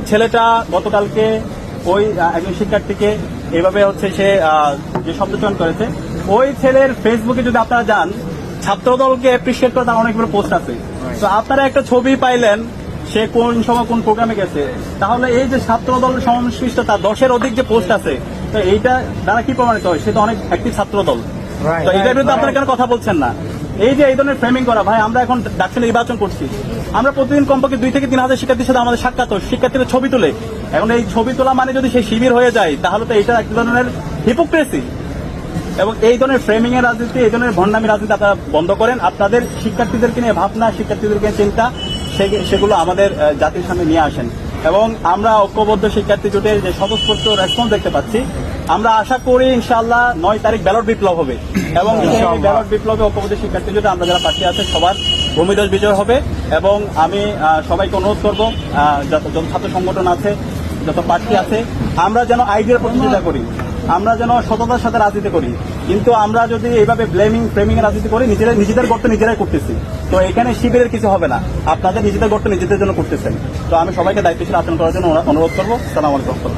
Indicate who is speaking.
Speaker 1: ছেলেটা গতকালকে ওই একজন শিক্ষার্থীকে এইভাবে হচ্ছে সে যে শব্দচয়ন করেছে, ওই ছেলের ফেসবুকে যদি আপনারা যান, ছাত্রদলকে অ্যাপ্রিসিয়েট করে তার অনেকগুলো পোস্ট আছে। তো আপনারা একটা ছবি পাইলেন সে কোন সময় কোন প্রোগ্রামে গেছে, তাহলে এই যে ছাত্রদল সংশ্লিষ্ট তার 10-এর অধিক যে পোস্ট আছে, তো এইটা দ্বারা কি প্রমাণিত হয় সে তো অনেক একটি ছাত্রদল। তো এটার বিরুদ্ধে আপনারা কেন কথা বলছেন না? এই যে এই ধরনের ফ্রেমিং করা, ভাই আমরা এখন ডাকসুলে নির্বাচন করছি, আমরা প্রতিদিন কমপক্ষে 2 থেকে 3 হাজার শিক্ষার্থীর সাথে আমাদের সাক্ষাৎ, শিক্ষার্থীদের ছবি তুলে। এখন এই ছবি তোলা মানে যদি সেই শিবির হয়ে যায়, তাহলে তো এটা এক ধরনের হিপোক্রেসি। এবং এই ধরনের ফ্রেমিং এর রাজনীতি, এই ধরনের ভণ্ডামি রাজনীতি আপনারা বন্ধ করেন। আপনাদের শিক্ষার্থীদেরকে নিয়ে ভাবনা, শিক্ষার্থীদেরকে চিন্তা, সেগুলো আমাদের জাতির সামনে নিয়ে আসেন। এবং আমরা ঐক্যবদ্ধ শিক্ষার্থী জোটের যে স্বতঃস্ফূর্ত রেসপন্স দেখতে পাচ্ছি, আমরা আশা করি ইনশাআল্লাহ 9 তারিখ ব্যালট বিপ্লব হবে এবং সেই ব্যালট বিপ্লবে ঐক্যবদ্ধ শিক্ষার্থী জোটে আমরা যারা প্রার্থী আছে সবার ভূমিদল বিজয় হবে। এবং আমি সবাইকে অনুরোধ করবো, যত ছাত্র সংগঠন আছে, যত প্রার্থী আছে, আমরা যেন আইডিয়ার প্রতিযোগিতা করি, আমরা যেন সততার সাথে রাজনীতি করি। কিন্তু আমরা যদি এইভাবে ফ্রেমিং এর রাজনীতি করি, নিজেদের গর্ত নিজেরাই করতেছি। তো এখানে শিবিরের কিছু হবে না, আপনাদের নিজেদের গর্ত নিজেদের জন্য করতেছেন। তো আমি সবাইকে দায়িত্বশীল আচরণ করার জন্য অনুরোধ করবো। আসসালামু আলাইকুম।